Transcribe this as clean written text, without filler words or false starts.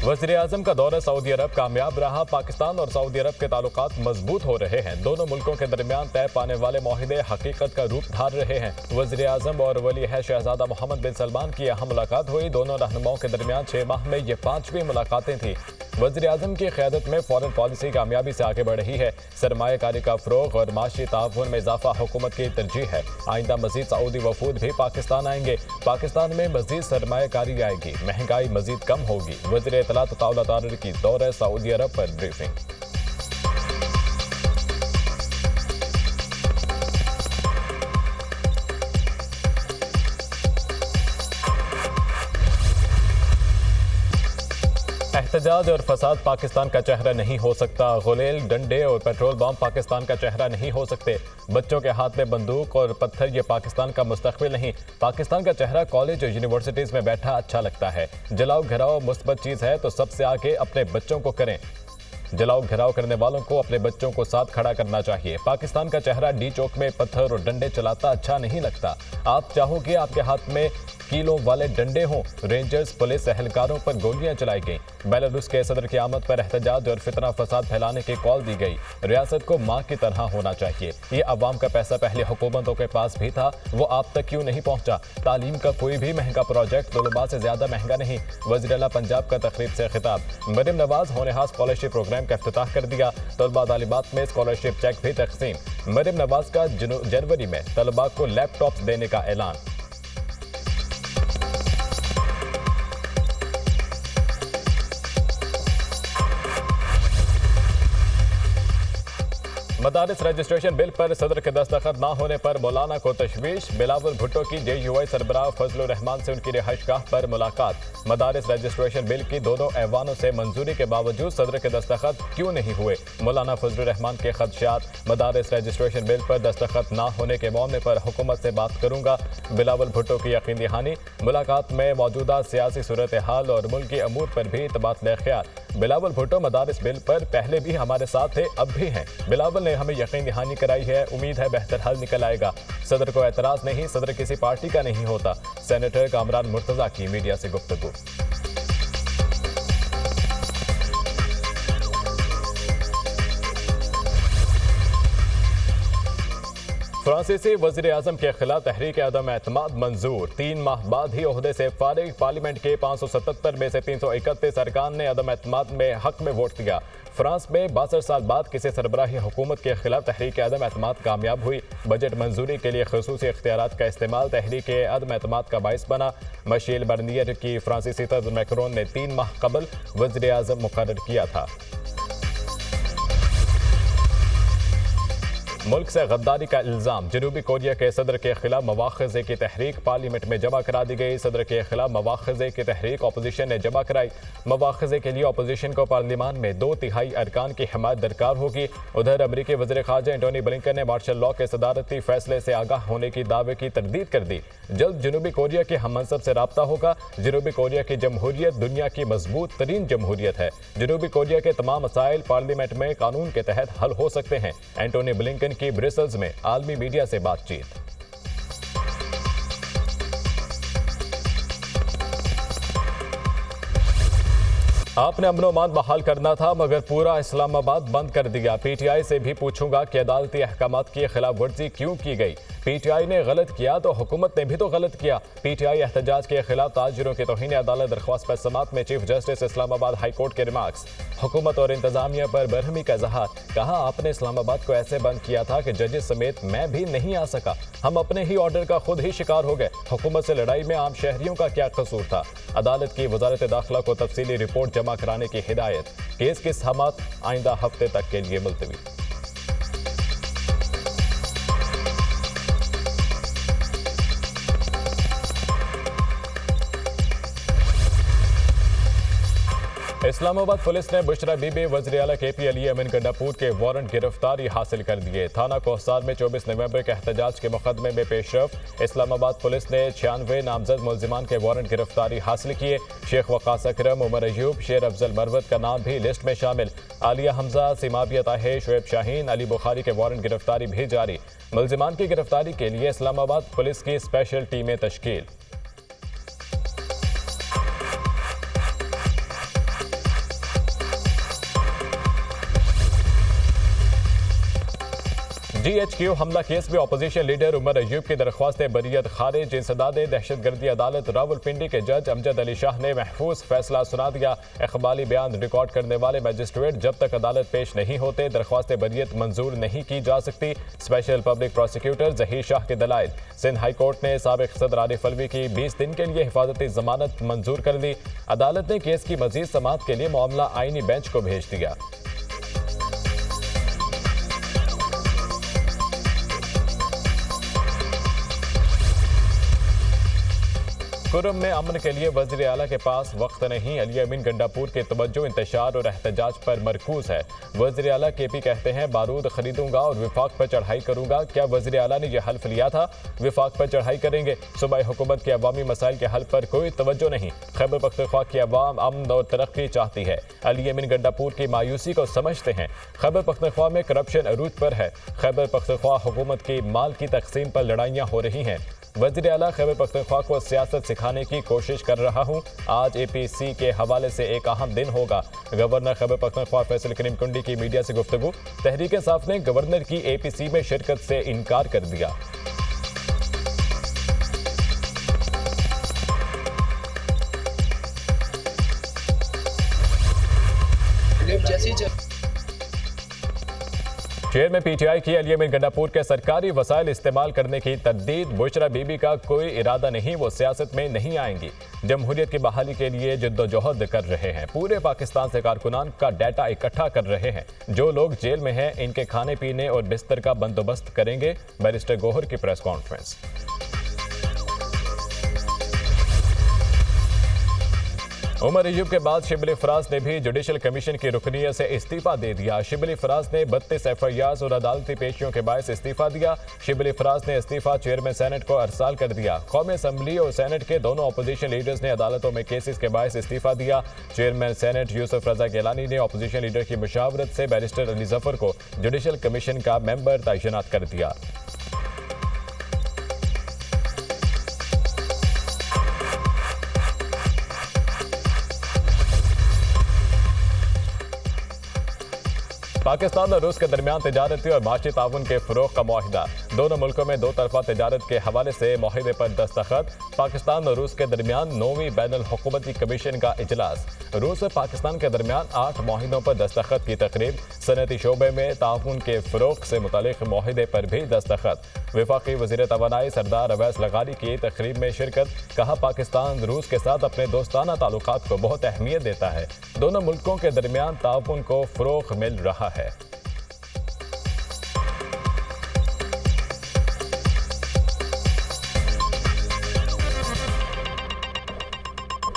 वज़ीर आज़म का दौरा सऊदी अरब कामयाब रहा। पाकिस्तान और सऊदी अरब के ताल्लुकात मजबूत हो रहे हैं। दोनों मुल्कों के दरमियान तय पाने वाले मुआहिदे हकीकत का रूप धार रहे हैं। वज़ीर आज़म और वली है शहजादा मोहम्मद बिन सलमान की अहम मुलाकात हुई। दोनों रहनुमाओं के दरमियान 6 माह में ये 5वीं मुलाकातें थी। वज़ीर आज़म की क़यादत में फॉरेन पॉलिसी कामयाबी से आगे बढ़ रही है। सरमायाकारी का फ़रोग़ और माशी ताउन में इजाफा हुकूमत की तरजीह है। आइंदा मज़ीद सऊदी वफूद भी पाकिस्तान आएंगे। पाकिस्तान में मज़ीद सरमायाकारी आएगी, महंगाई मज़ीद कम होगी। वज़ीर इत्तलात ताउला की दौरे सऊदी अरब पर ब्रीफिंग। एहतजाज और फसाद पाकिस्तान का चेहरा नहीं हो सकता। गुलेल, डंडे और पेट्रोल बम पाकिस्तान का चेहरा नहीं हो सकते। बच्चों के हाथ में बंदूक और पत्थर ये पाकिस्तान का मुस्तकबिल नहीं। पाकिस्तान का चेहरा कॉलेज और यूनिवर्सिटीज में बैठा अच्छा लगता है। जलाओ घराओ मुस्बत चीज़ है तो सबसे आगे अपने बच्चों को करें। जलाओ घराव करने वालों को अपने बच्चों को साथ खड़ा करना चाहिए। पाकिस्तान का चेहरा डी चौक में पत्थर और डंडे चलाता अच्छा नहीं लगता। आप चाहोगे आपके हाथ में कीलों वाले डंडे हों। रेंजर्स पुलिस एहलकारों पर गोलियां चलाई गईं। बेलारूस के सदर की आमद पर एहतजाज और फितना फसाद फैलाने की कॉल दी गई। रियासत को माँ की तरह होना चाहिए। ये अवाम का पैसा पहले हुकूमतों के पास भी था, वो आप तक क्यों नहीं पहुंचा। तालीम का कोई भी महंगा प्रोजेक्ट तलबा से ज्यादा महंगा नहीं। वज़ीर आला पंजाब का तकरीब से खिताब। मरियम नवाज होनहार स्कॉलरशिप प्रोग्राम का इफ्तिताह कर दिया। तलबा तालिबात में स्कॉलरशिप चेक भी तकसीम। मरियम नवाज का जनवरी में तलबा को लैपटॉप्स देने का ऐलान। मदारिस रजिस्ट्रेशन बिल पर सदर के दस्तखत न होने पर मौलाना को तशवीश। बिलावल भुट्टो की JUI सरबराह फजलुर रहमान से उनकी रिहाइशगाह पर मुलाकात। मदारिस रजिस्ट्रेशन बिल की दोनों ऐवानों से मंजूरी के बावजूद सदर के दस्तखत क्यों नहीं हुए। मौलाना फजलुर रहमान के खदशात। मदारिस रजिस्ट्रेशन बिल पर दस्तखत न होने के मौके पर हुकूमत से बात करूंगा। बिलावल भुट्टो की यकीन दहानी। मुलाकात में मौजूदा सियासी सूरत हाल और मुल्की अमूर पर भी तबादला ख्याल। बिलावल भुट्टो मदारिस बिल पर पहले भी हमारे साथ थे, अब भी हैं। बिलावल ने हमें यकीन दहानी कराई है, उम्मीद है बेहतर हल निकल आएगा। सदर को एतराज नहीं, सदर किसी पार्टी का नहीं होता। सेनेटर कामरान मुर्तजा की मीडिया से गुफ्तगू। फ्रांसीसी वज़ीर आज़म के खिलाफ तहरीक अदम एतमाद मंजूर। 3 माह बाद ही ओहदे से फारिग। पार्लियामेंट के 577 में से 331 अरकान ने अदम एतमाद में हक में वोट दिया। फ्रांस में 62 साल बाद किसी सरबराही हुकूमत के खिलाफ तहरीक अदम एतमाद कामयाब हुई। बजट मंजूरी के लिए खसूसी इख्तियारात का इस्तेमाल तहरीक अदम एतमाद का बाइस बना। मिशेल बार्नियर की फ्रांसीसी सदर मैक्रोन ने 3 माह कबल वज़ीर आज़म मुकर्रर किया था। मुल्क से गद्दारी का इल्जाम। जनूबी कोरिया के सदर के खिलाफ मवाख़ज़े की तहरीक पार्लियामेंट में जमा करा दी गई। सदर के खिलाफ मवाख़ज़े की तहरीक अपोजिशन ने जमा कराई। मवाख़ज़े के लिए अपोजिशन को पार्लियामान में 2/3 अरकान की हिमायत दरकार होगी। उधर अमरीकी वज़ीर ख़ारजा एंटोनी ब्लिंकन ने मार्शल लॉ के सदारती फैसले से आगाह होने की दावे की तरदीद कर दी। जल्द जनूबी कोरिया के हम मनसब से रब्ता होगा। जनूबी कोरिया की जमहूरियत दुनिया की मजबूत तरीन जमहूरियत है। जनूबी कोरिया के तमाम मसाइल पार्लियामेंट में कानून के तहत हल हो सकते हैं। एंटोनी ब्लिंकन की ब्रसेल्स में आलमी मीडिया से बातचीत। आपने अमन-ओ-अमान बहाल करना था मगर पूरा इस्लामाबाद बंद कर दिया। PTI से भी पूछूंगा कि अदालती अहकामात की खिलाफ वर्जी क्यों की गई। PTI ने गलत किया तो हुकूमत ने भी तो गलत किया। PTI एहतजाज के खिलाफ ताजिरों की तौहीन अदालत दरख्वास्त पर समात में chief justice Islamabad high court के रिमार्क्स। हुकूमत और इंतजामिया पर बरहमी का इजहार। कहा आपने इस्लामाबाद को ऐसे बंद किया था कि जजेस समेत मैं भी नहीं आ सका। हम अपने ही ऑर्डर का खुद ही शिकार हो गए। हुकूमत से लड़ाई में आम शहरियों का क्या कसूर था। अदालत की वजारत दाखिला को तफसीली रिपोर्ट जमा कराने की हिदायत। केस की समात आइंदा हफ्ते तक के लिए मुलतवी। इस्लामाबाद पुलिस ने बुशरा बीबी वज़ीर आला KP अली अमीन गंडापुर के वारंट गिरफ्तारी हासिल कर दिए। थाना कोहसार में 24 नवंबर के एहतजाज के मुकदमे में पेशरफ। इस्लामाबाद पुलिस ने 96 नामजद मुलजिमान के वारंट गिरफ्तारी हासिल किए। शेख वकास अकरम, उमर अयूब, शेर अफजल मरवत का नाम भी लिस्ट में शामिल। आलिया हमजा, सिमाबिया ताहे, शुएब शाहीन, अली बुखारी के वारंट गिरफ्तारी भी जारी। मुलजिमान की गिरफ्तारी के लिए इस्लामाबाद पुलिस की स्पेशल टीमें तश्कील। GHQ हमला केस में अपोजिशन लीडर उमर अयूब की दरख्वास्त बरीयत खारिज। इंसदाद दहशतगर्दी अदालत रावलपिंडी के जज अमजद अली शाह ने महफूज फैसला सुना दिया। इकबाली बयान रिकॉर्ड करने वाले मजिस्ट्रेट जब तक अदालत पेश नहीं होते दरख्वास्त बरीयत मंजूर नहीं की जा सकती। Special public prosecutor Zaheer Shah के दलाइल। सिंध हाई कोर्ट ने साबिक सदर आरिफ अलवी की 20 दिन के लिए हिफाजती जमानत मंजूर कर दी। अदालत ने केस की मजीद समाअत के लिए मामला आईनी बेंच को भेज दिया। कुर्म में अमन के लिए वज़ीर आला के पास वक्त नहीं। अली अमीन गंडापुर के तवज्जो इंतशार और एहतजाज पर मरकूज है। वज़ीर आला KP कहते हैं बारूद खरीदूंगा और विफाक पर चढ़ाई करूंगा। क्या वज़ीर आला ने यह हल्फ लिया था? विफाक पर चढ़ाई करेंगे। सूबाई हुकूमत के अवामी मसाइल के हल पर कोई तवज्जो नहीं। खैबर पख्तूनख्वा की अवाम अमन और तरक्की चाहती है। अली अमीन गंडापुर की मायूसी को समझते हैं। खैबर पख्तूनख्वा में करप्शन अरूज पर है। खैबर पख्तूनख्वा हुकूमत की माल की तकसीम पर लड़ाइयाँ हो रही हैं। वज़ीर आला खैबर पख्तूनख्वा को सियासत सिखाने की कोशिश कर रहा हूँ। आज APC के हवाले से एक अहम दिन होगा। गवर्नर खैबर पख्तूनख्वा फैसल करीम कुंडी की मीडिया से गुफ्तगू। तहरीक इंसाफ ने गवर्नर की APC में शिरकत से इनकार कर दिया। शेर में PTI की अली अमीन गंडापुर के सरकारी वसाइल इस्तेमाल करने की तरदीद। बुशरा बीबी का कोई इरादा नहीं, वो सियासत में नहीं आएंगी। जमहूरियत की बहाली के लिए जद्दोजहद कर रहे हैं। पूरे पाकिस्तान से कारकुनान का डाटा इकट्ठा कर रहे हैं। जो लोग जेल में हैं इनके खाने पीने और बिस्तर का बंदोबस्त करेंगे। बैरिस्टर गौहर की प्रेस कॉन्फ्रेंस। उमर अयूब के बाद शिबली फराज ने भी जुडिशल कमीशन की रुकनियत से इस्तीफा दे दिया। शिबली फराज ने 32 FIRs और अदालती पेशियों के बायस इस्तीफा दिया। शिबली फराज ने इस्तीफा चेयरमैन सेनेट को अरसाल कर दिया। कौमी असम्बली और सेनेट के दोनों अपोजिशन लीडर्स ने अदालतों में केसेस के बायस इस्तीफा दिया। चेयरमैन सेनेट यूसुफ रजा गिलानी ने अपोजिशन लीडर की मुशावरत से बैरिस्टर अली जफर को जुडिशल कमीशन का मेंबर तैनात कर दिया। पाकिस्तान और रूस के दरमियान तजारती और माशी ताउन के फ़रोग़ का मुआहिदा। दोनों मुल्कों में दो तरफा तजारत के हवाले से मुआहिदे पर दस्तखत। पाकिस्तान और रूस के दरमियान 9वीं बैनुल हुकूमती कमीशन का इजलास। रूस और पाकिस्तान के दरमियान 8 मुआहिदों पर दस्तखत की तकरीब। सनती शोबे में ताउन के फ़रोग़ से मुतालिक मुआहिदे पर भी दस्तखत। वफाकी वज़ीर तवानाई सरदार अवैस लगारी की तकरीब में शिरकत। कहा पाकिस्तान रूस के साथ अपने दोस्ताना ताल्लुकात को बहुत अहमियत देता है। दोनों मुल्कों के दरमियान ताउन को फ़रोग़ मिल रहा है।